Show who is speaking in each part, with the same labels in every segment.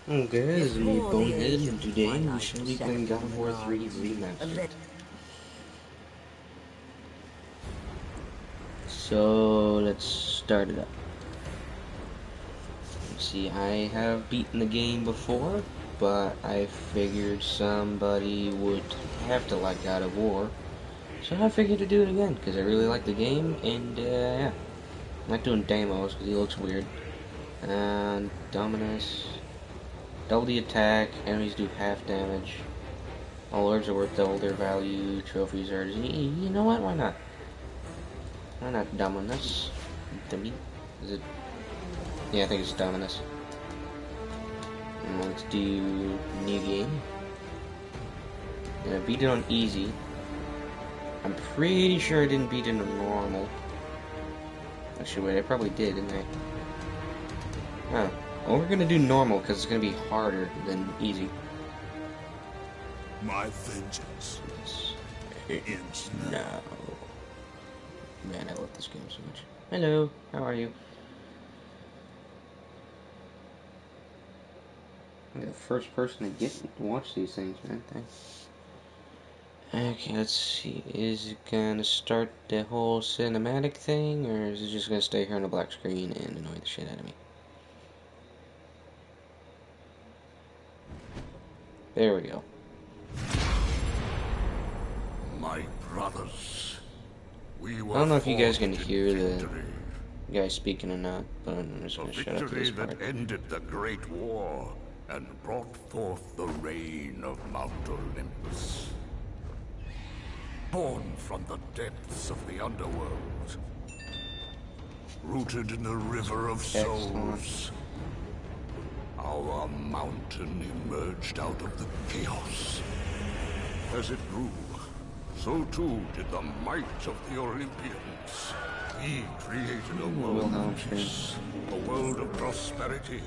Speaker 1: Okay, this is me,
Speaker 2: Before the
Speaker 1: Bonehead,
Speaker 2: age
Speaker 1: and
Speaker 2: of
Speaker 1: today we
Speaker 2: twilight
Speaker 1: shall be playing
Speaker 2: settled
Speaker 1: God
Speaker 2: on
Speaker 1: of
Speaker 2: the
Speaker 1: War III
Speaker 2: gods, a
Speaker 1: Remastered.
Speaker 2: le-
Speaker 1: So, let's start it up. Let's see, I have beaten the game before, but I figured somebody would have to like God of War. So I figured to do it again, because I really like the game, and yeah. I'm not doing demos, because he looks weird. And Dominus, double the attack, enemies do half damage. All orbs are worth double their value, trophies are... You know what, why not? Why not Dominus? Dummy? Is it? Yeah, I think it's Dominus. And let's do new game. And I beat it on easy. I'm pretty sure I didn't beat it on normal. Actually, wait, I probably did, didn't I? Oh. Well, we're gonna do normal because it's gonna be harder than easy.
Speaker 3: My vengeance ends now.
Speaker 1: No. Man, I love this game so much. Hello, how are you? I'm the first person to get to watch these things, man. Thanks. Okay, let's see. Is it gonna start the whole cinematic thing, or is it just gonna stay here on the black screen and annoy the shit out of me? There we go.
Speaker 3: My brothers, we
Speaker 1: I
Speaker 3: were
Speaker 1: don't know if you guys
Speaker 3: forged
Speaker 1: can
Speaker 3: in
Speaker 1: hear the
Speaker 3: victory.
Speaker 1: guy speaking or not, but I'm just
Speaker 3: A
Speaker 1: gonna shut up to
Speaker 3: victory
Speaker 1: this part.
Speaker 3: that ended the Great War and brought forth the reign of Mount Olympus. Born from the depths of the underworld, rooted in the river of
Speaker 1: Excellent.
Speaker 3: souls, our mountain emerged out of the chaos. As it grew, so too did the might of the Olympians. We created a world of peace, a world of prosperity,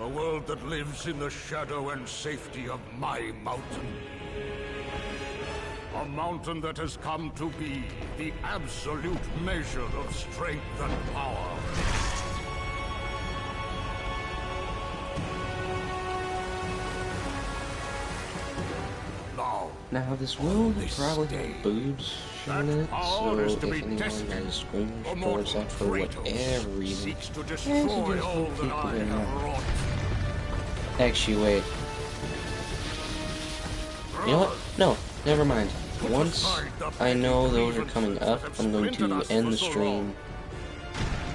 Speaker 3: a world that lives in the shadow and safety of my mountain. A mountain that has come to be the absolute measure of strength and power.
Speaker 1: Now, this will
Speaker 3: this
Speaker 1: probably
Speaker 3: day,
Speaker 1: have boobs shown in it, so if anyone has screams towards that for whatever reason,
Speaker 3: seeks to
Speaker 1: I
Speaker 3: destroy
Speaker 1: suggest
Speaker 3: all
Speaker 1: you
Speaker 3: that
Speaker 1: keep
Speaker 3: I
Speaker 1: it in
Speaker 3: have
Speaker 1: mind.
Speaker 3: wrought.
Speaker 1: Actually, wait. You know what? No, never mind. Once I know those are coming up, I'm going to end the stream.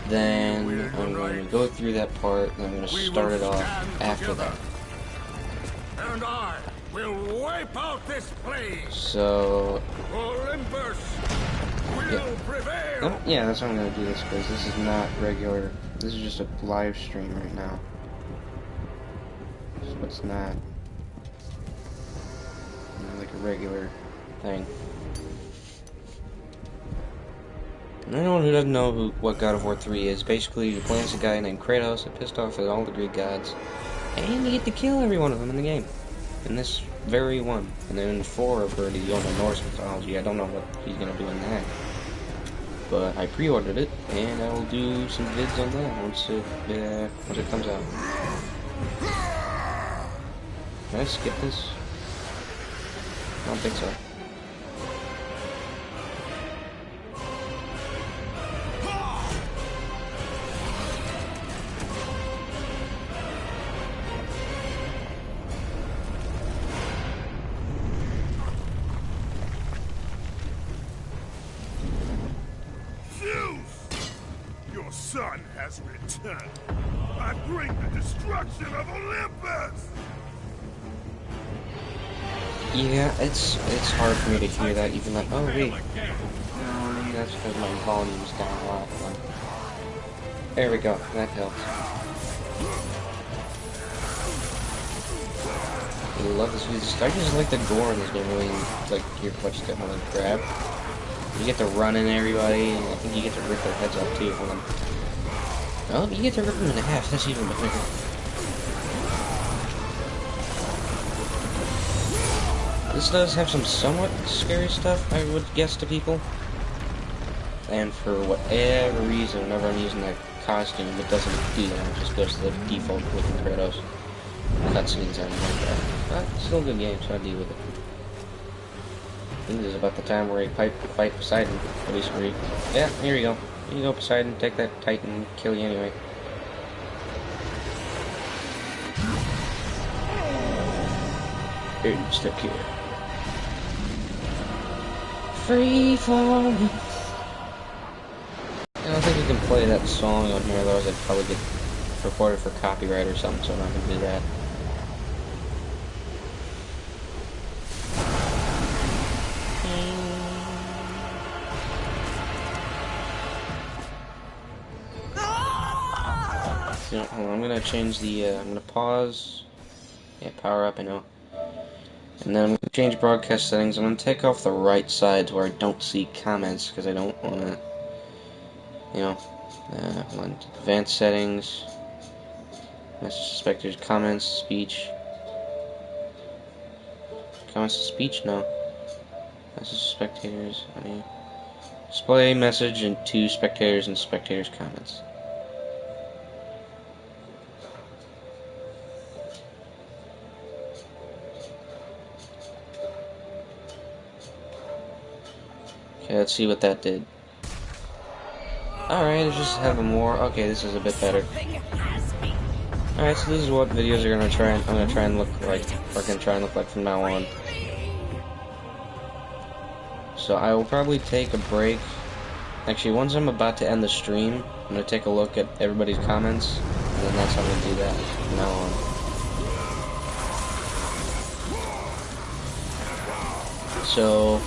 Speaker 1: Then I'm going to go through that part, and I'm going to start it off after that.
Speaker 3: And I will wipe out this place.
Speaker 1: So,
Speaker 3: Olympus will prevail.
Speaker 1: oh, yeah, that's why I'm going to do this, because this is not regular. This is just a live stream right now. So it's not like a regular thing. And anyone who doesn't know what God of War 3 is, basically you're playing as a guy named Kratos that pissed off at all the Greek gods, and you get to kill every one of them in the game. In this very one. And then in 4 I've already on the Norse mythology. I don't know what he's gonna do in that. But I pre-ordered it, and I will do some vids on that once it comes out. Can I skip this? I don't think so.
Speaker 3: Your son has returned. I bring the destruction of Olympus!
Speaker 1: Yeah, it's hard for me to hear that even though, oh wait. That's because my volume's down a lot. There we go, that helps. I love this. I just like the gore in this game. Really, like your footstep on the grab. You get to run in everybody, and I think you get to rip their heads off too. Oh, you get to rip them in half. That's even better. This does have some somewhat scary stuff, I would guess, to people. And for whatever reason, whenever I'm using that costume, it doesn't do that. It just goes to the default looking Kratos. cutscenes or anything like that. But still a good game, so I deal with it. I think this is about the time where he fight Poseidon. At least where he... Yeah, here we go. Here you go, Poseidon. Take that Titan and kill you anyway. Here, stuck here. Free falling. I don't think you can play that song on here, otherwise I'd probably get reported for copyright or something, so I'm not going to do that. So, hold on, I'm going to change the, I'm going to pause. Yeah, power up, I know. And then I'm going to change broadcast settings. I'm going to take off the right sides where I don't see comments, because I don't want to, you know, hold on, advanced settings. Message to spectators, comments, speech. Comments to speech? No. Message to spectators. Display message and to spectators and spectators' comments. Okay, let's see what that did. Alright, let's just have more. Okay, this is a bit better. Alright, so this is what videos are gonna try and I'm gonna try and look like from now on. So I will probably take a break. Actually, once I'm about to end the stream, I'm gonna take a look at everybody's comments, and then that's how I'm gonna do that from now on. So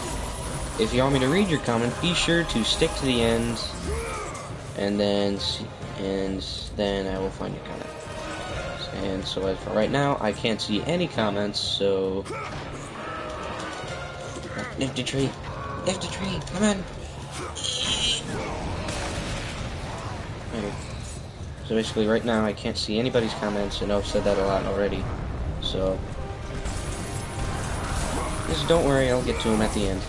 Speaker 1: if you want me to read your comment, be sure to stick to the end, and then I will find your comment. And so as for right now, I can't see any comments, so... Lift the tree! Lift the tree! Come on! Okay. So basically right now I can't see anybody's comments, and I've said that a lot already. So... just don't worry, I'll get to him at the end.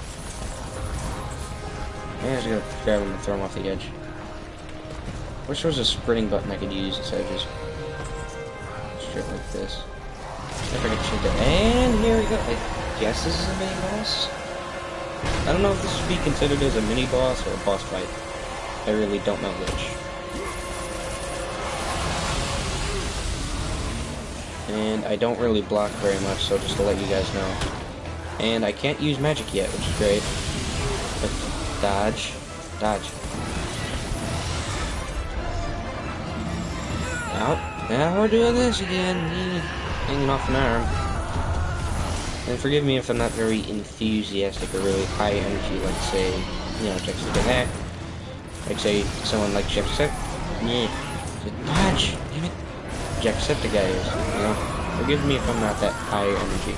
Speaker 1: I'm just gonna grab him and throw him off the edge. Wish there was a sprinting button I could use instead of just... straight like this. If I could change it. And here we go. I guess this is a mini boss. I don't know if this would be considered as a mini boss or a boss fight. I really don't know which. And I don't really block very much, so just to let you guys know. And I can't use magic yet, which is great. But dodge. Dodge. Out. Now we're doing this again. Hanging off an arm. And forgive me if I'm not very enthusiastic or really high energy, like say, you know, Jacksepticeye. Like say someone like Jacksepticeye. Yeah. Dodge! Damn it. Jacksepticeye is, you know. Forgive me if I'm not that high energy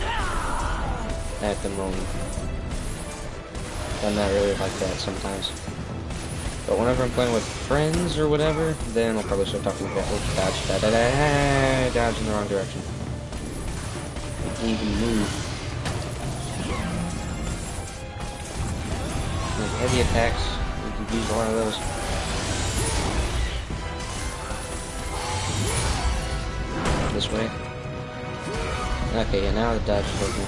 Speaker 1: at the moment. I'm not really like that sometimes. But whenever I'm playing with friends or whatever, then I'll probably start talking about dodge, dodge in the wrong direction. You can't even move. Like heavy attacks, you can use a lot of those. This way. Okay, yeah, now the dodge is working.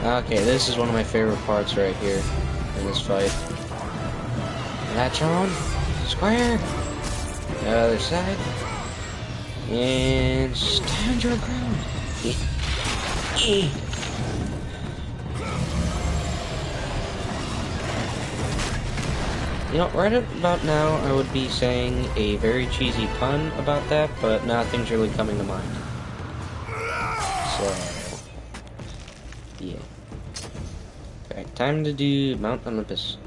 Speaker 1: Okay, this is one of my favorite parts right here in this fight. Latch on, square, the other side, and stand your ground. You know, right about now, I would be saying a very cheesy pun about that, but nothing's really coming to mind. So, yeah. Alright, time to do Mount Olympus.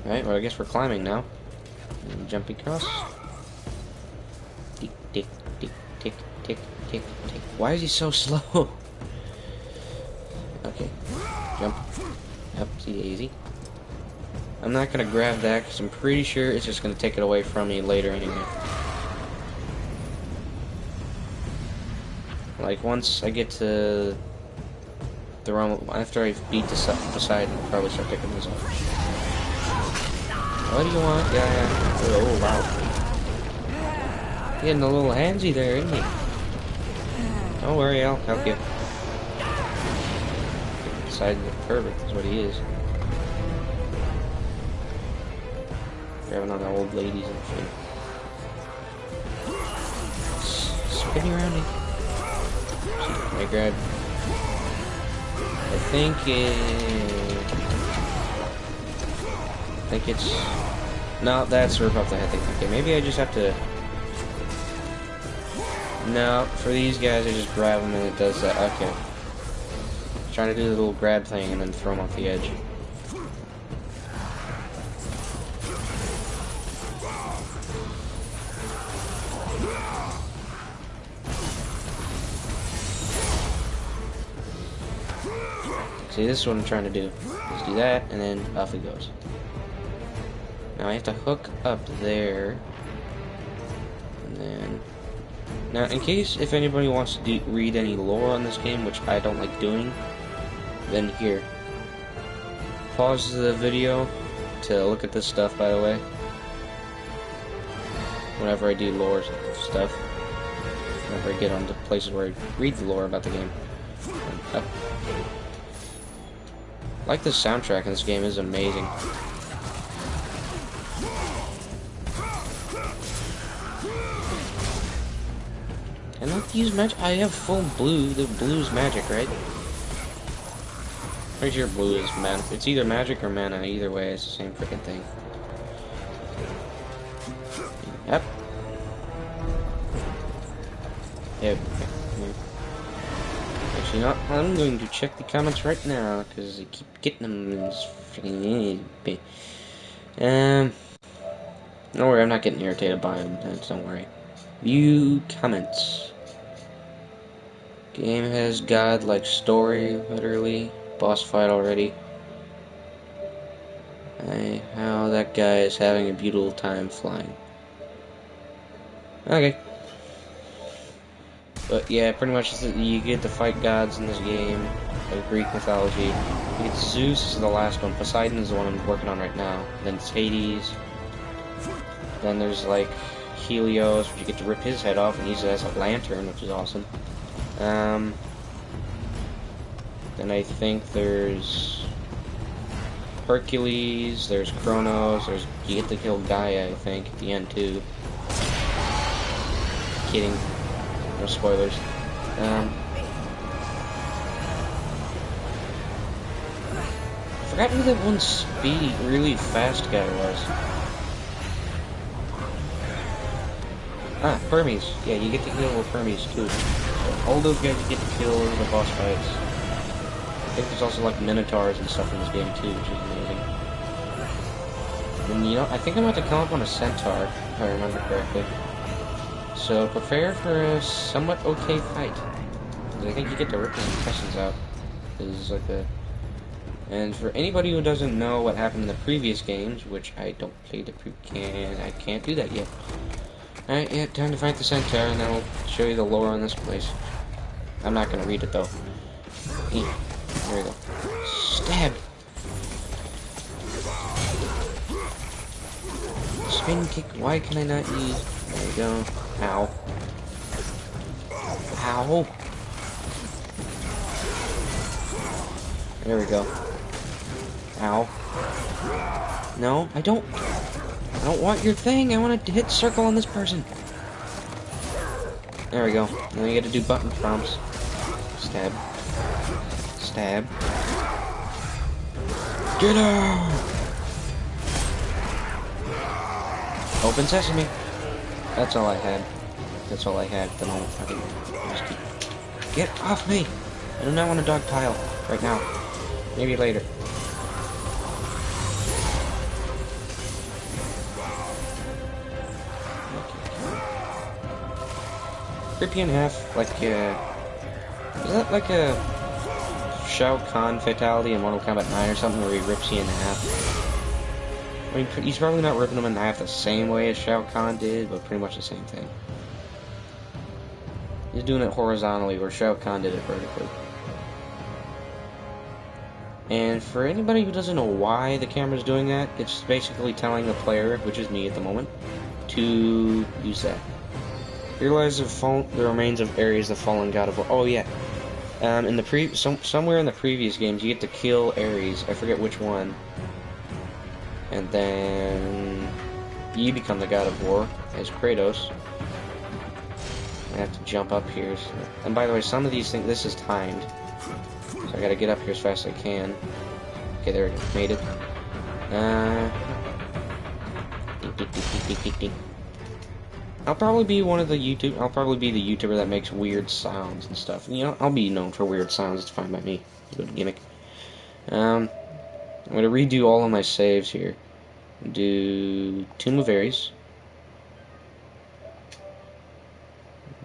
Speaker 1: Alright, well I guess we're climbing now. And jumping across. Tick, tick, tick, tick, tick, tick, tick. Why is he so slow? Okay. Jump. Up, see daisy. I'm not gonna grab that because I'm pretty sure it's just gonna take it away from me later anyway. Like once I get to after I've beat Poseidon, I'll probably start picking those up. What do you want? Yeah. Oh, wow. Getting a little handsy there, isn't he? Don't worry, I'll help you. Decided to perfect is what he is. Grabbing on the old ladies and shit. Spinning around me. I grab. I think it's. No, that's rip off the head thing. Okay, maybe I just have to. No, for these guys, I just grab them and it does that. Okay. Trying to do the little grab thing and then throw them off the edge. See, this is what I'm trying to do. Just do that, and then off it goes. Now I have to hook up there. And then... Now, in case if anybody wants to read any lore on this game, which I don't like doing, then here. Pause the video to look at this stuff, by the way. Whenever I do lore stuff. Whenever I get onto places where I read the lore about the game. Like the soundtrack in this game is amazing. And not to use magic. I have full blue. The blue's magic, right? Pretty sure blue is mana. It's either magic or mana. Either way, it's the same freaking thing. Yep. Yep. Actually, not. I'm going to check the comments right now because I keep getting them in this freaking. Don't worry, I'm not getting irritated by them. Don't worry. View comments. Game has godlike story, literally. Boss fight already. How that guy is having a beautiful time flying. Okay. But yeah, pretty much you get to fight gods in this game of Greek mythology. You get Zeus is the last one. Poseidon is the one I'm working on right now. Then it's Hades. Then there's like Helios, which you get to rip his head off and use it as a lantern, which is awesome. Then I think there's Hercules, there's Kronos, you get to kill Gaia, I think, at the end too. Kidding. No spoilers. I forgot who that one speedy, really fast guy was. Ah, Hermes. Yeah, you get to kill Hermes too. So all those guys you get to kill in the boss fights. I think there's also like Minotaurs and stuff in this game too, which is amazing. And you know, I think I'm about to come up on a centaur, if I remember correctly. So prepare for a somewhat okay fight. I think you get to rip his intestines out. Is like a. And for anybody who doesn't know what happened in the previous games, which I don't play I can't do that yet. Alright, yeah, time to fight the centaur, and then I'll show you the lore on this place. I'm not gonna read it though. Here we go. Stab! Spin kick, why can I not use... There we go. Ow. Ow! There we go. Ow. No, I don't want your thing. I want to hit circle on this person. There we go. Now you get to do button prompts. Stab. Stab. Get out! Open sesame. That's all I had. That's all I had at the moment. Get off me! I do not want a dog pile right now. Maybe later. Rip you in half, like, is that like a Shao Kahn fatality in Mortal Kombat 9 or something where he rips you in half? I mean, he's probably not ripping him in half the same way as Shao Kahn did, but pretty much the same thing. He's doing it horizontally where Shao Kahn did it vertically. And for anybody who doesn't know why the camera's doing that, it's basically telling the player, which is me at the moment, to use that. Here lies the remains of Ares, the fallen god of war. Oh yeah, in the somewhere in the previous games, you get to kill Ares. I forget which one, and then you become the god of war as Kratos. I have to jump up here. And by the way, some of these things, this is timed, so I gotta get up here as fast as I can. Okay, there we go. Made it. I'll probably be one of the I'll probably be the YouTuber that makes weird sounds and stuff. You know, I'll be known for weird sounds. It's fine by me. Good gimmick. I'm gonna redo all of my saves here. Do Tomb of Ares.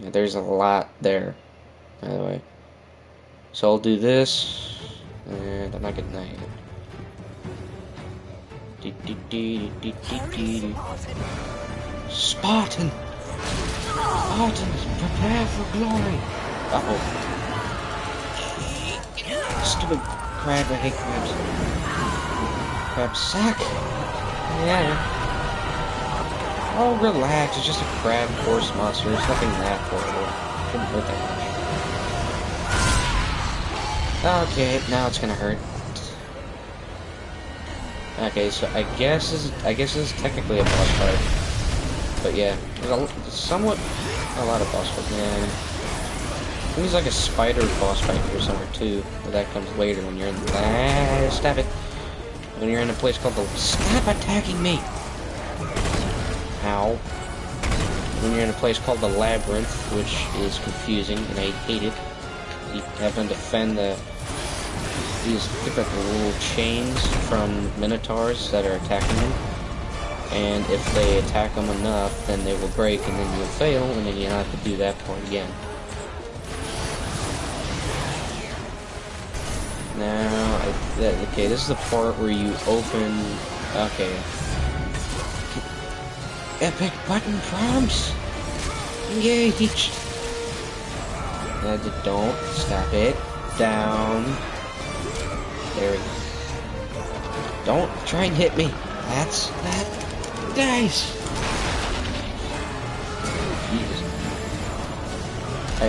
Speaker 1: Yeah, there's a lot there, by the way. So I'll do this, and I'm not getting that yet. Spartan! Spartans, prepare for glory! Uh-oh. Stupid crab, I hate crabs. Crab sack! Yeah. Oh, relax, it's just a crab horse monster. It's nothing that horrible. Shouldn't hurt that much. Okay, now it's gonna hurt. Okay, so I guess this is technically a boss fight. But yeah, there's somewhat a lot of boss fights. Yeah. I think there's like a spider boss fight here somewhere too, but that comes later when you're in the stop it. When you're in a place called the stop attacking me. Ow. When you're in a place called the Labyrinth, which is confusing and I hate it. You have to defend these different little chains from minotaurs that are attacking you. And if they attack them enough, then they will break, and then you'll fail, and then you have to do that part again. Now, okay, this is the part where you open. Okay. Epic button prompts. Engaged. Don't stop it. Down. There we go. Don't try and hit me. That's that. Nice. Jesus.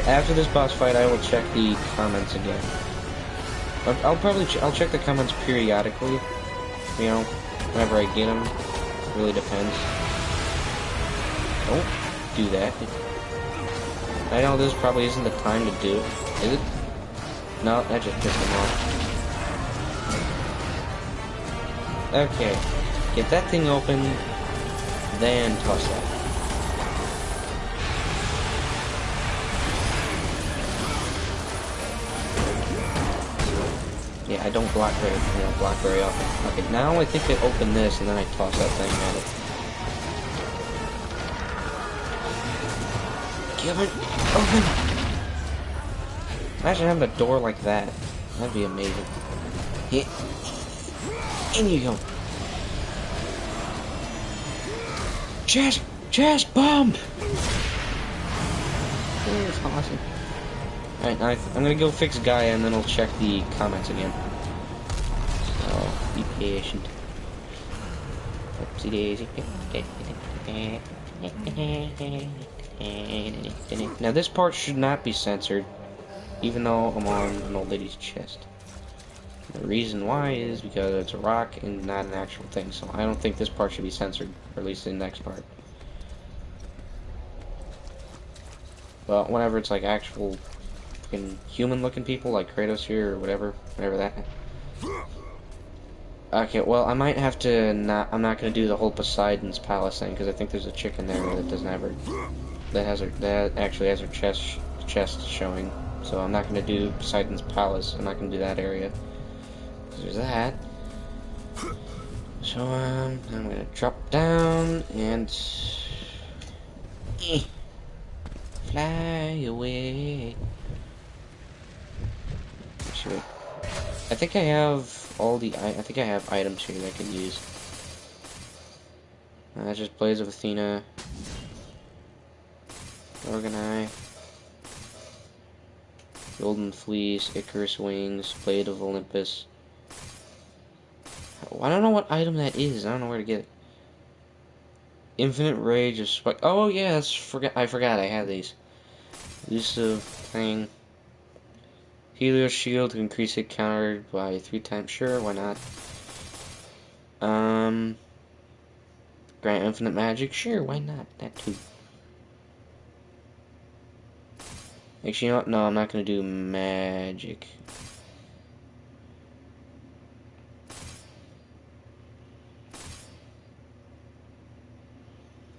Speaker 1: After this boss fight, I will check the comments again. I'll check the comments periodically. You know, whenever I get them. Really depends. Don't do that. I know this probably isn't the time to do it. Is it? No, that just pissed him off. Okay. Get that thing open, then toss that. Yeah, I don't block very often. Okay, now I think I open this and then I toss that thing at it. Give it open! Imagine having a door like that. That'd be amazing. Yeah. In you go. Chest bomb! That's awesome. Alright, now I'm gonna go fix Gaia and then I'll check the comments again. So, be patient. Oopsie daisy. Now this part should not be censored, even though I'm on an old lady's chest. The reason why is because it's a rock and not an actual thing, so I don't think this part should be censored, or at least the next part. But whenever it's like actual fucking human-looking people, like Kratos here, or whatever that. Okay, well, I might have to I'm not gonna do the whole Poseidon's Palace thing, because I think there's a chick in there that doesn't have her, that actually has her chest showing. So I'm not gonna do Poseidon's Palace. I'm not gonna do that area. There's that. So I'm gonna drop down and fly away. Sure. I think I have I have items here that I can use. That's just Blaze of Athena, Organeye, Golden Fleece, Icarus Wings, Blade of Olympus, I don't know what item that is. I don't know where to get it. Infinite Rage of Spike. Oh, yeah, I forgot I have these. Use of thing. Helios Shield to increase it countered by 3 times. Sure, why not? Grant Infinite Magic. Sure, why not? That too. Actually, you know what? No, I'm not going to do magic.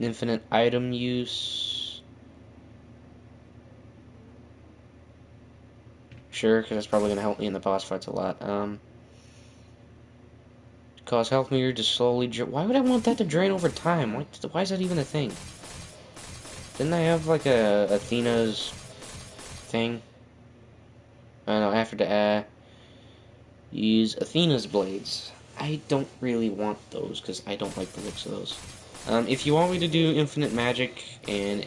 Speaker 1: Infinite item use. Sure, because that's probably going to help me in the boss fights a lot. Cause health meter to slowly why would I want that to drain over time? Why is that even a thing? Didn't I have like a Athena's thing? I don't know, I have to use Athena's blades. I don't really want those because I don't like the looks of those. If you want me to do infinite magic, then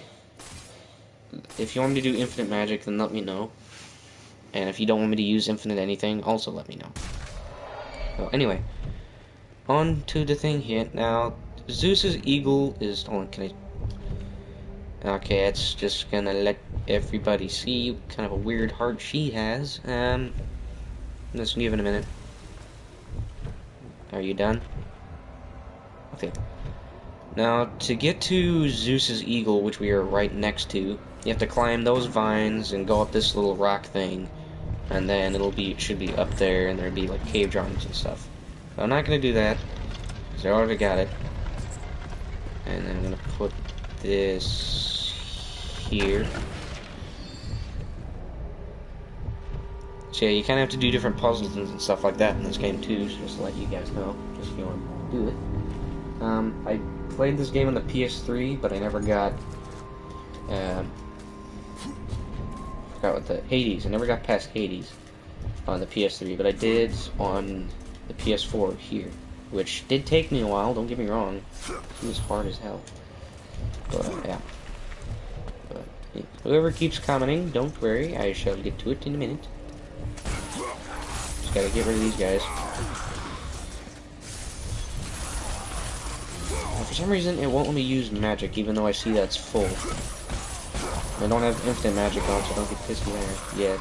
Speaker 1: let me know. And if you don't want me to use infinite anything, also let me know. Well, anyway, on to the thing here. Now, Zeus's eagle is... Hold on, can I... Okay, it's just gonna let everybody see what kind of a weird heart she has. Let's give it a minute. Are you done? Okay. Now, to get to Zeus's eagle, which we are right next to, you have to climb those vines and go up this little rock thing, and then it should be up there, and there'd be like cave drawings and stuff. But I'm not gonna do that because I already got it. And then I'm gonna put this here. So yeah, you kind of have to do different puzzles and stuff like that in this game too, so just to let you guys know, just if you want to do it. I played this game on the PS3, but I never got, forgot what the, Hades. I never got past Hades on the PS3, but I did on the PS4 here, which did take me a while, don't get me wrong. It was hard as hell. But, yeah. But, yeah. Whoever keeps commenting, don't worry, I shall get to it in a minute. Just gotta get rid of these guys. For some reason, it won't let me use magic, even though I see that's full. I don't have infinite magic on, so don't get pissed there yet.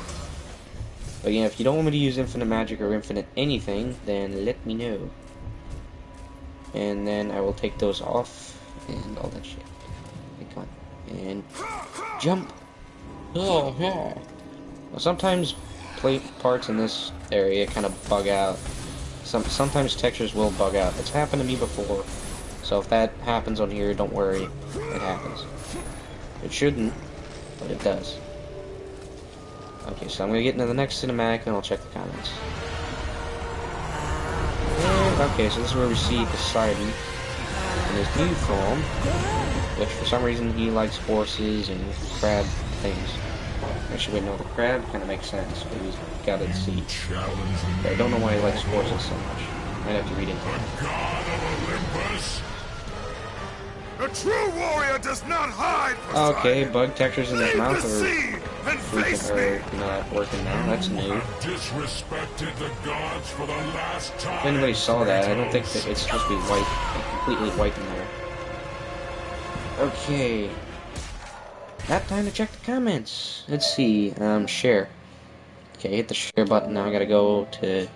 Speaker 1: But yeah, if you don't want me to use infinite magic or infinite anything, then let me know. And then I will take those off, and all that shit. Okay, come on. And jump! Oh, yeah. Well, sometimes parts in this area kind of bug out. Sometimes textures will bug out. It's happened to me before. So if that happens on here, don't worry. It happens. It shouldn't, but it does. Okay, so I'm going to get into the next cinematic, and I'll check the comments. And, okay, so this is where we see Poseidon in his new form, which for some reason he likes horses and crab things. Actually, wait, no, the crab kind of makes sense, but he's got it at sea. But I don't know why he likes horses so much. Might have to read into it.
Speaker 3: God of Olympus! A true warrior does not hide.
Speaker 1: Okay, bug textures in his mouth are not working now. That's new.
Speaker 3: Disrespected the gods for the last time.
Speaker 1: If anybody saw that, I don't think that it's supposed to be white, like completely white in there. Okay. Now time to check the comments. Let's see. Share. Okay, hit the share button. Now I gotta go to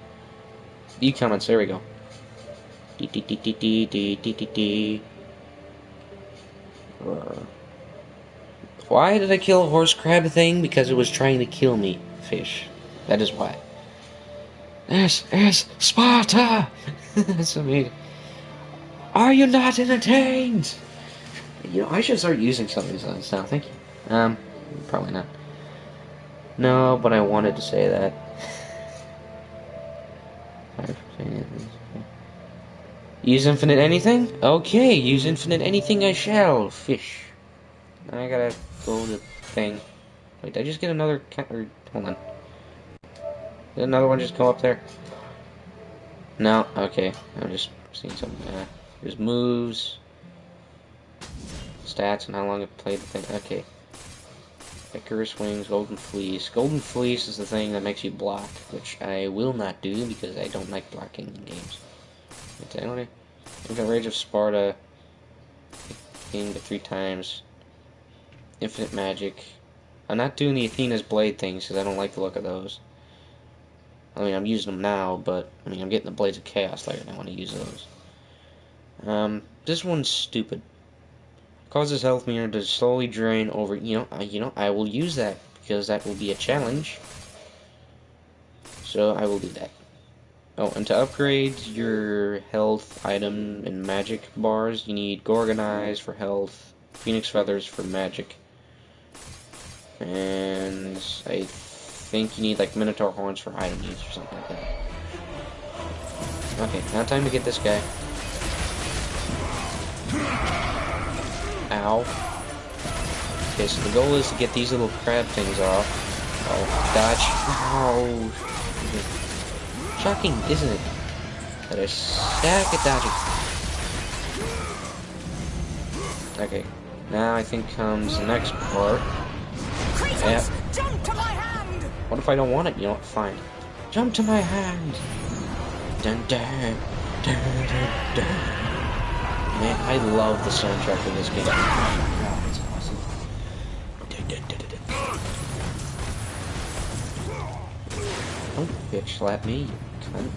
Speaker 1: view comments. There we go. Why did I kill a horse crab thing? Because it was trying to kill me, fish. That is why. This is Sparta! That's amazing. Are you not entertained? You know, I should start using some of these lines now, thank you. Probably not. No, but I wanted to say that. Use infinite anything? Okay, use infinite anything I shall. Fish. I gotta go to the thing. Wait, did I just get another hold on. Did another one just go up there? No? Okay. I'm just seeing something. There's moves. Stats and how long I've played the thing. Okay. Icarus Wings, Golden Fleece. Golden Fleece is the thing that makes you block, which I will not do because I don't like blocking in games. I've got Rage of Sparta. Gained it 3 times. Infinite Magic. I'm not doing the Athena's Blade things because I don't like the look of those. I mean, I'm using them now, but I mean, I'm getting the Blades of Chaos later, and I want to use those. This one's stupid. Causes health meter to slowly drain over. I will use that because that will be a challenge. So I will do that. Oh, and to upgrade your health item and magic bars, you need Gorgonize for health, Phoenix Feathers for magic, and I think you need like Minotaur Horns for item use or something like that. Okay, now time to get this guy. Ow. Okay, so the goal is to get these little crab things off. Oh, dodge. Ow. Shocking, isn't it? That I suck at dodging. Okay, now I think comes the next part. Yep.
Speaker 2: Jump to my hand!
Speaker 1: What if I don't want it? You know what? Fine. Jump to my hand! Dun dun dun dun dun. Man, I love the soundtrack of this game. Oh my god, it's awesome. Dun, dun, dun, dun, dun. Don't bitch slap me, you cunt.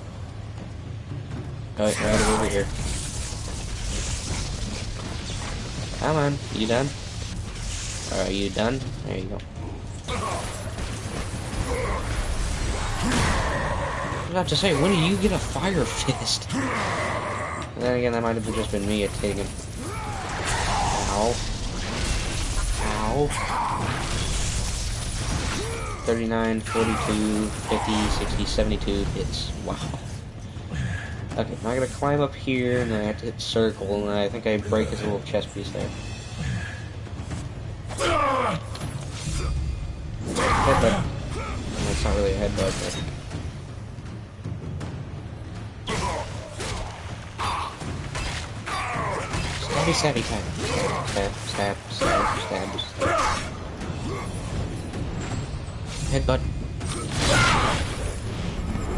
Speaker 1: Alright, right over here. Come on, you done? Are you done? There you go. I was about to say, when do you get a fire fist? And then again, that might have just been me taking. Ow. Ow. 39, 42, 50, 60, 72 hits. Wow. Okay, now I gotta climb up here, and then I have to hit circle, and I think I break his little chest piece there. Headbutt. That's not really a headbutt, but... Stabby, stabby time. Stab, stab, stab, stab, stab. Headbutt.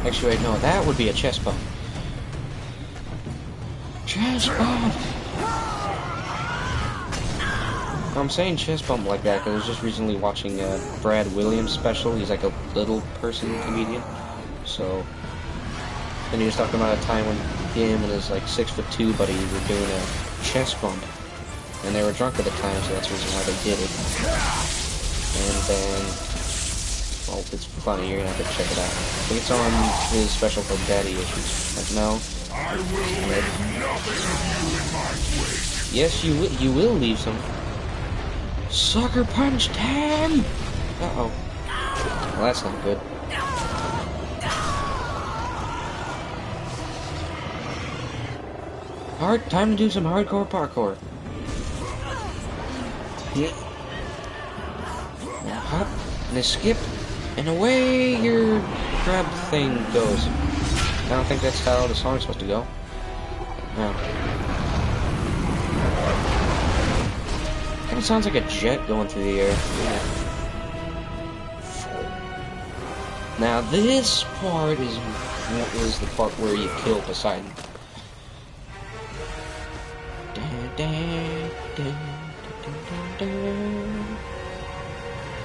Speaker 1: Actually, wait, no, that would be a chest bump. Chest bump! I'm saying chest bump like that because I was just recently watching Brad Williams' special. He's like a little person comedian. So, and he was talking about a time when him and his like 6'2" buddy were doing a chest bump, and they were drunk at the time, so that's the reason why they did it. And then, well, it's funny. You're gonna have to check it out. I think it's on his special called Daddy Issues. Like, no.
Speaker 3: I will leave nothing of you in my wake.
Speaker 1: Yes, you will leave some. Sucker punched him! Uh-oh. Well, that's not good. Time to do some hardcore parkour. Yeah. Now hop, and a skip, and away your crab thing goes. I don't think that's how the song's supposed to go. No. Kind of sounds like a jet going through the air. Yeah. Now this part is the part where you kill Poseidon.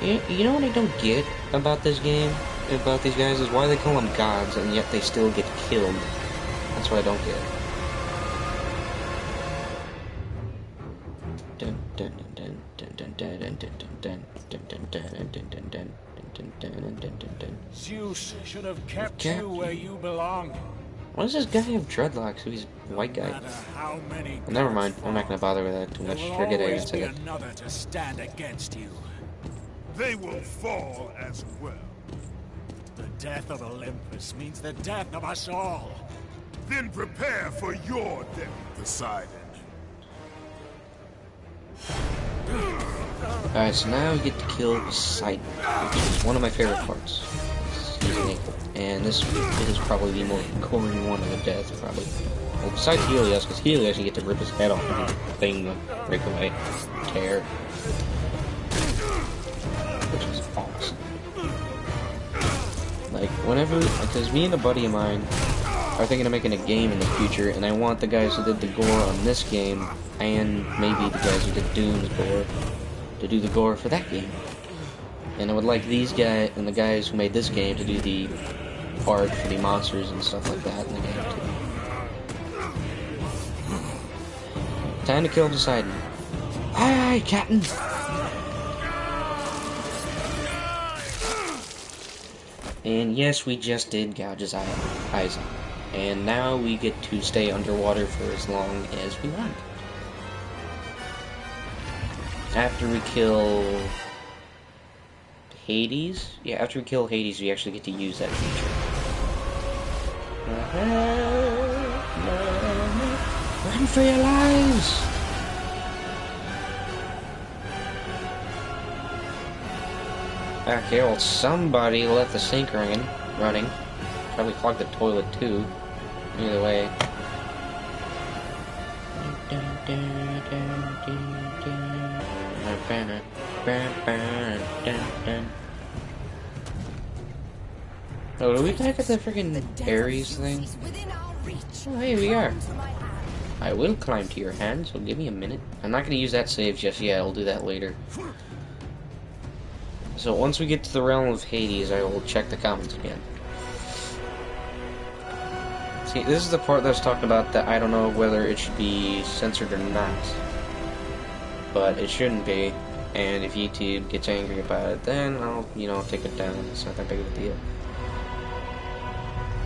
Speaker 1: You know what I don't get about this game, about these guys, is why they call them gods and yet they still get killed. That's what I don't get.
Speaker 4: Zeus should have kept you where you belong.
Speaker 1: Why does this guy have dreadlocks if he's a white guy?
Speaker 4: How many
Speaker 1: Never mind, I'm not gonna bother with that too much.
Speaker 4: there will
Speaker 1: Forget
Speaker 4: always
Speaker 1: it.
Speaker 4: be another to stand against you.
Speaker 3: They will fall as well.
Speaker 4: The death of Olympus means the death of us all.
Speaker 3: Then prepare for your death, Poseidon.
Speaker 1: Alright, so now we get to kill Poseidon, which is one of my favorite parts. He's an equal. And this is probably the more gory one of the death, probably. Well, besides Helios, because Helios you get to rip his head off and the thing will break away. Tear. Which is awesome. Like, whenever, because me and a buddy of mine are thinking of making a game in the future, and I want the guys who did the gore on this game, and maybe the guys who did Doom's gore, to do the gore for that game. And I would like these guys and the guys who made this game to do the art for the monsters and stuff like that in the game too. Time to kill Poseidon. Aye, aye, Captain! And yes, we just did gouge his eyes out. And now we get to stay underwater for as long as we want. After we kill Hades? Yeah, after we kill Hades, we actually get to use that feature. Run for your lives! Okay, well, somebody left the sink running. Probably clogged the toilet too. Either way. Oh, do we back at the freaking Ares thing? Oh, hey, we are. I will climb to your hand, so give me a minute. I'm not going to use that save just yet. I'll do that later. So once we get to the realm of Hades, I will check the comments again. See, this is the part that I was talking about that I don't know whether it should be censored or not. But it shouldn't be. And if YouTube gets angry about it, then I'll, take it down. It's not that big of a deal.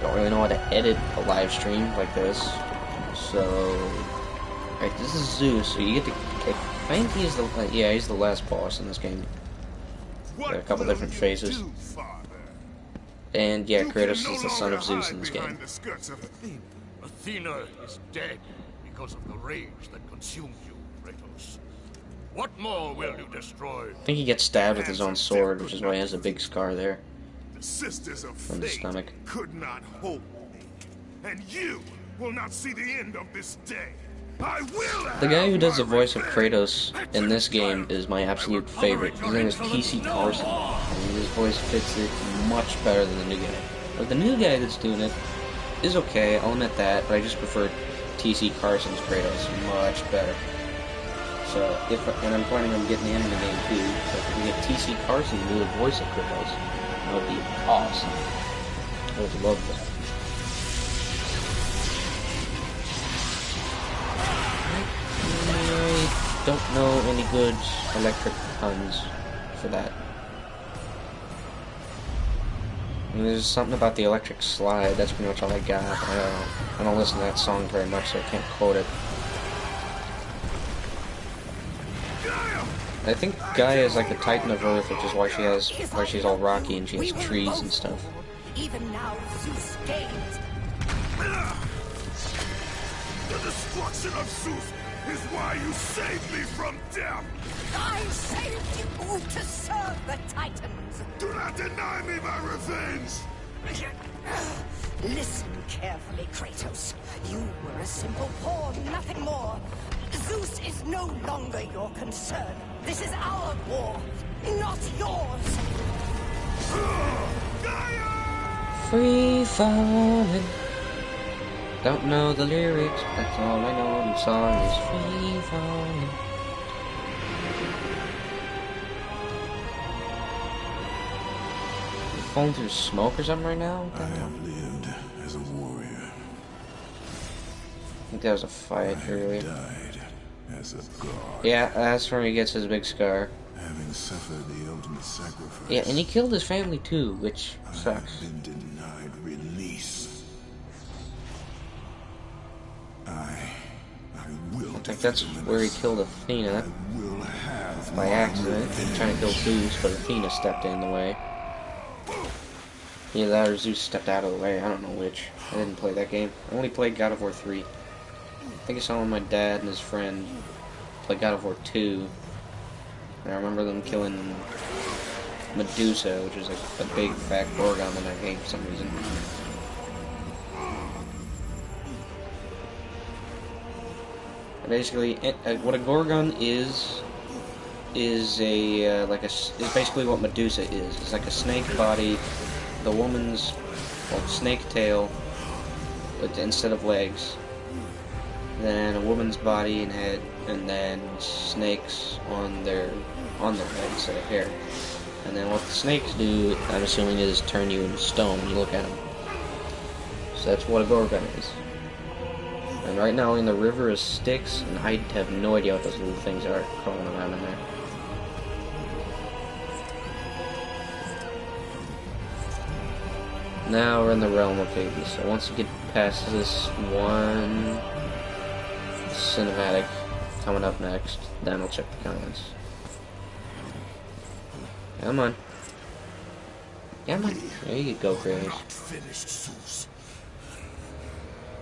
Speaker 1: Don't really know how to edit a live stream like this. So, alright, this is Zeus. So you get to. I think he's the. Yeah, he's the last boss in this game. There are a couple different phases. And yeah, Kratos is the son of Zeus in this game.
Speaker 3: Athena is dead because of the rage that consumed you, Kratos. What more will you destroy?
Speaker 1: I think he gets stabbed with his own sword, which is why he has a big scar there.
Speaker 2: The sisters of
Speaker 1: from the stomach.
Speaker 2: Could not hold me, and you will not see the end of this day. I will.
Speaker 1: The guy who does the voice of Kratos in this game is my absolute favorite. His name is T.C. Carson, and his voice fits it much better than the new guy. But the new guy that's doing it is okay, I'll admit that, but I just prefer T.C. Carson's Kratos much better. So, and I'm planning on getting him in the game too, so if we can get T.C. Carson to do the voice of Kratos, that would be awesome. I would love that. I don't know any good electric puns for that. And there's something about the electric slide, that's pretty much all I got. I don't listen to that song very much, so I can't quote it. I think Gaia is like the Titan of Earth, which is why she's all rocky and she has trees and stuff.
Speaker 5: Even now, Zeus gains.
Speaker 2: The destruction of Zeus is why you saved me from death.
Speaker 5: I saved you to serve the Titans.
Speaker 2: Do not deny me my revenge.
Speaker 5: Listen carefully, Kratos. You were a simple pawn, nothing more. Zeus is no longer your concern. This is our war, not yours.
Speaker 1: Free falling. Don't know the lyrics, that's all I know. The song is free falling. Falling through smoke or something right now?
Speaker 2: I have lived as a warrior.
Speaker 1: I think that was a fight earlier.
Speaker 2: Died as a god.
Speaker 1: Yeah, that's where he gets his big scar.
Speaker 2: Having suffered the ultimate sacrifice.
Speaker 1: Yeah, and he killed his family too, which
Speaker 2: I
Speaker 1: sucks.
Speaker 2: have been denied release. I will.
Speaker 1: Like that's where he killed Athena
Speaker 2: I will have
Speaker 1: by
Speaker 2: my
Speaker 1: accident,
Speaker 2: revenge.
Speaker 1: trying to kill Zeus, but Athena stepped in the way. Either that or Zeus stepped out of the way. I don't know which. I didn't play that game. I only played God of War 3. I think I saw when my dad and his friend play God of War 2. And I remember them killing Medusa, which is like a big fat Gorgon that I hate for some reason. Basically, what a Gorgon is a is basically what Medusa is. It's like a snake body, the woman's snake tail, but instead of legs. Then a woman's body and head, and then snakes on their head instead of hair. And then what the snakes do, I'm assuming, is turn you into stone when you look at them. So that's what a Gorgon is. And right now in the river is sticks, and I have no idea what those little things are crawling around in there. Now we're in the realm of Hades. So once you get past this one cinematic coming up next, then we'll check the comments. Come on. Come on. There you go, Kratos.
Speaker 2: Not finished, Zeus.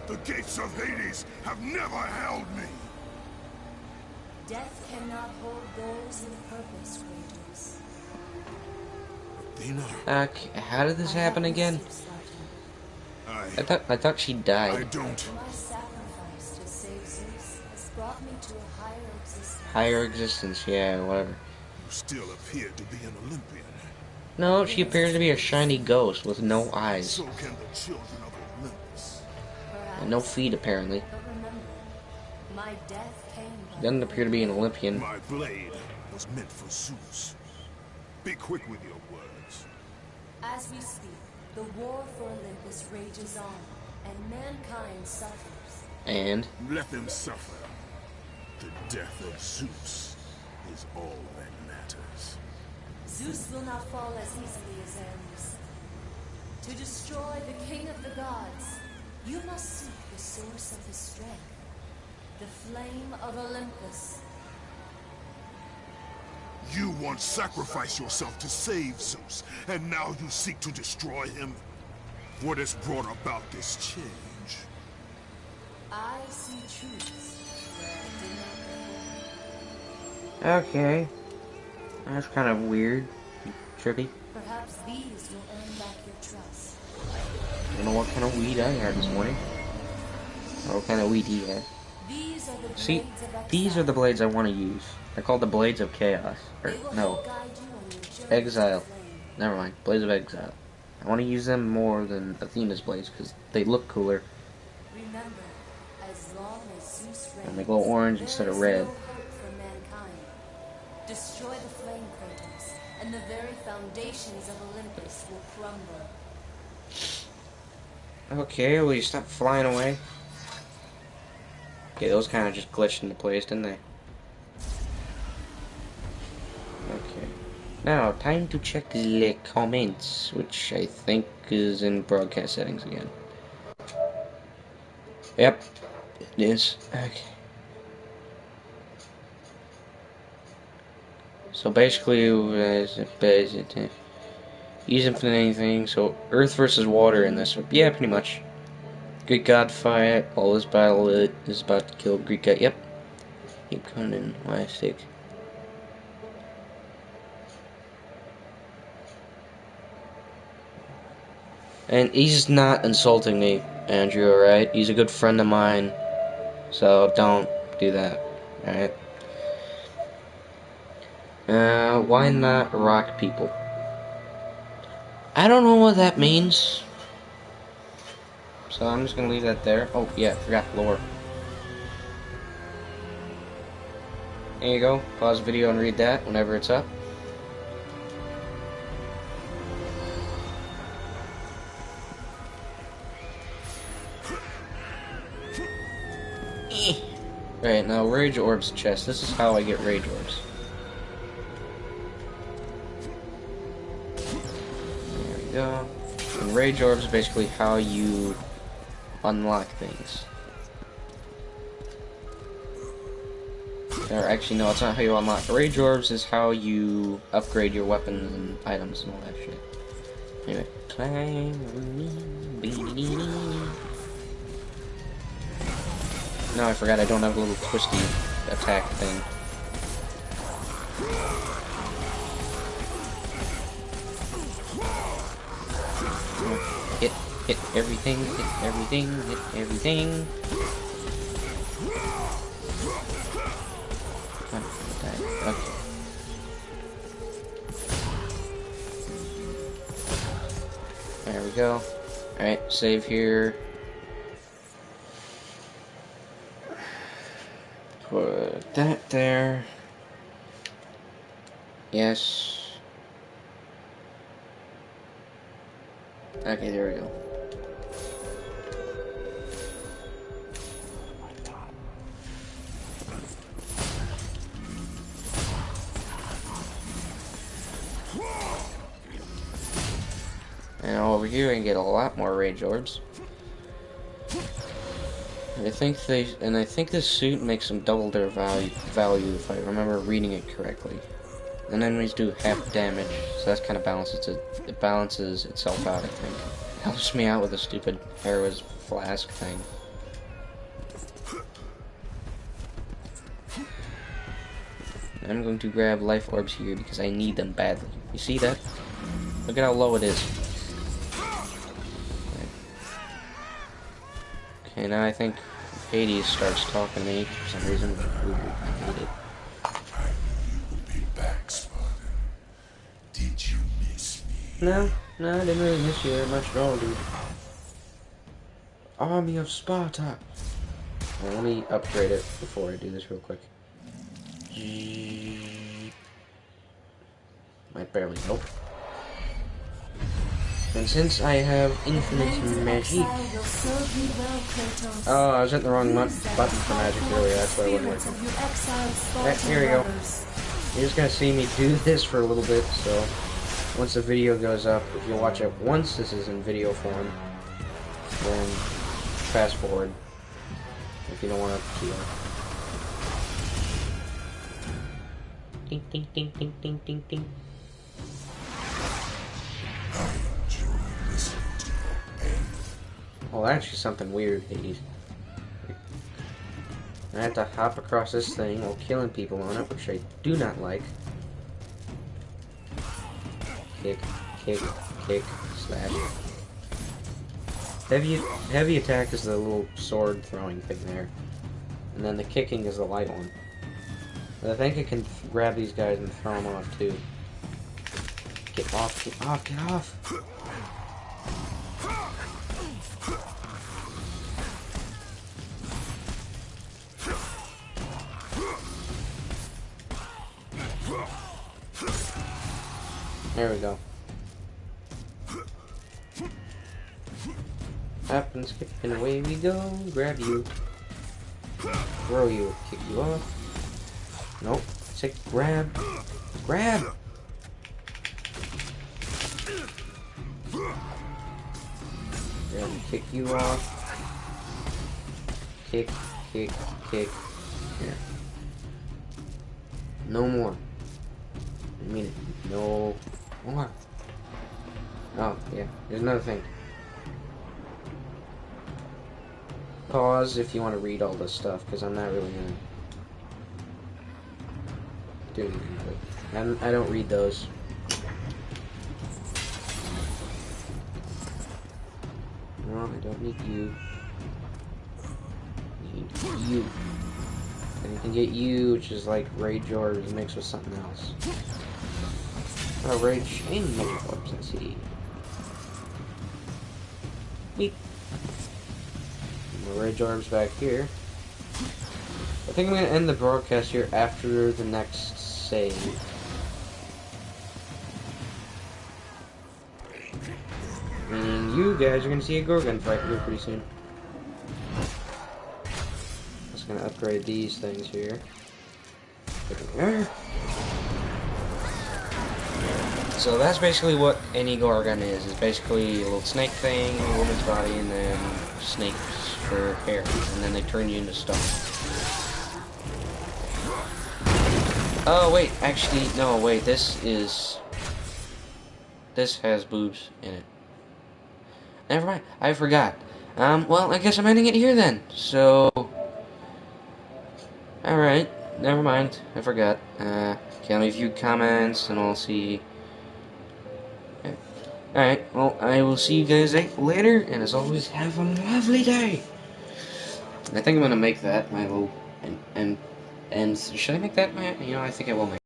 Speaker 2: The gates of Hades have never held me.
Speaker 5: Death cannot hold those in purpose, Kratos.
Speaker 2: Athena,
Speaker 1: How did this happen again? I thought she
Speaker 2: I
Speaker 1: died.
Speaker 2: don't.
Speaker 5: My sacrifice to save Zeus has brought me to a higher existence.
Speaker 1: Higher existence, yeah, whatever.
Speaker 2: You still appear to be an Olympian.
Speaker 1: No, she appears to be a shiny ghost with no eyes.
Speaker 2: So can the children of Olympus.
Speaker 1: And no feet, apparently.
Speaker 5: But remember, my death came by
Speaker 1: Doesn't appear to be an Olympian.
Speaker 2: My blade was meant for Zeus. Be quick with your words.
Speaker 5: As we speak, the war for Olympus rages on, and mankind suffers.
Speaker 1: And
Speaker 2: Let them suffer. The death of Zeus is all that matters.
Speaker 5: Zeus will not fall as easily as Ares. To destroy the king of the gods, you must seek the source of his strength, the flame of Olympus.
Speaker 2: You once sacrificed yourself to save Zeus, and now you seek to destroy him? What has brought about this change?
Speaker 5: I see truths where I did not before.
Speaker 1: okay. That's kind of weird. Trippy.
Speaker 5: Perhaps these will earn back your trust.
Speaker 1: I don't know what kind of weed I had this morning. Or what kind of weed he had.
Speaker 5: These are the
Speaker 1: See,
Speaker 5: blades of
Speaker 1: these are the blades I want to use. They're called the Blades of Chaos. Or,
Speaker 5: They will
Speaker 1: no,
Speaker 5: help guide you on your journey
Speaker 1: Exile.
Speaker 5: to the flame.
Speaker 1: Never mind. Blades of Exile. I want to use them more than Athena's blades because they look cooler.
Speaker 5: Remember, as long as Zeus reigns,
Speaker 1: And they glow orange
Speaker 5: there
Speaker 1: instead of
Speaker 5: is
Speaker 1: red.
Speaker 5: no hope for mankind. Destroy the flame, Kratos, and the very foundations of Olympus will crumble.
Speaker 1: Okay, will you stop flying away? Okay, those kind of just glitched into place, didn't they? Okay. Now, time to check the comments, which I think is in broadcast settings again. Yep, it is. Okay. So basically, use infinite anything. So Earth versus water in this. Yeah, pretty much. Greek god fight. All this battle is about to kill Greek god. Yep. Keep coming in my stick. And he's not insulting me, Andrew, alright? He's a good friend of mine. So don't do that, alright? Why not rock people? I don't know what that means. So I'm just gonna leave that there. Oh, yeah, forgot lore. There you go. Pause the video and read that whenever it's up. Right, now Rage Orb's chest. This is how I get Rage Orbs. There we go. And Rage Orbs is basically how you unlock things. Or actually, no, it's not how you unlock. Rage Orbs is how you upgrade your weapons and items and all that shit. Anyway. No, I forgot I don't have a little twisty attack thing. Hit everything, hit everything, hit everything. Okay. There we go. Alright, save here. Put that there. Yes. Okay, there we go. And over here I can get a lot more rage orbs. I think this suit makes them double their value if I remember reading it correctly. And enemies do half damage, so that's kind of balances itself out, I think. Helps me out with a stupid Hera's flask thing. I'm going to grab life orbs here because I need them badly. You see that? Look at how low it is. Okay, now I think Hades starts talking to me for some reason. I hate it.
Speaker 2: Did you miss me?
Speaker 1: No, I didn't really miss you very much at all, dude. Army of Sparta. Well, let me upgrade it before I do this real quick. Might barely help. And since I have infinite magic... Oh, I was hitting the wrong button for magic earlier, that's why it wasn't working. Here we go. You're just gonna see me do this for a little bit, so... Once the video goes up, if you watch it once this is in video form, then fast forward. If you don't want to, Ding, ding, ding, ding, ding, ding, ding. Well, actually something weird, Hades. I have to hop across this thing while killing people on it, which I do not like. Kick, kick, kick, slash. Heavy attack is the little sword throwing thing there. And then the kicking is the light one. But I think I can grab these guys and throw them off too. Get off, get off, get off! There we go. Up and skip and away we go. Grab you. Throw you. Kick you off. Nope. Say grab. Grab! Grab and kick you off. Kick, kick, kick. Here. No more. I mean it. No more. Oh, yeah. There's another thing. Pause if you want to read all this stuff, because I'm not really gonna do anything. I don't read those. No, I don't need you. I need you. And you can get you, which is like Rage Orbs mixed with something else. Oh, Rage and Magic Orbs, I see. Beep. Rage Orbs back here. I think I'm going to end the broadcast here after the next save. And you guys are going to see a Gorgon fight here pretty soon. Just going to upgrade these things here. So that's basically what any Gorgon is. It's basically a little snake thing, a woman's body, and then snakes for hair. And then they turn you into stone. Oh, wait. Actually, no, wait. This has boobs in it. Never mind. I forgot. Well, I guess I'm ending it here then. So... Alright. Never mind. I forgot. Okay, leave a few comments, and I'll see... Alright, well, I will see you guys later, and as always, have a lovely day! I think I'm gonna make that my little, and should I make that my, I think I will make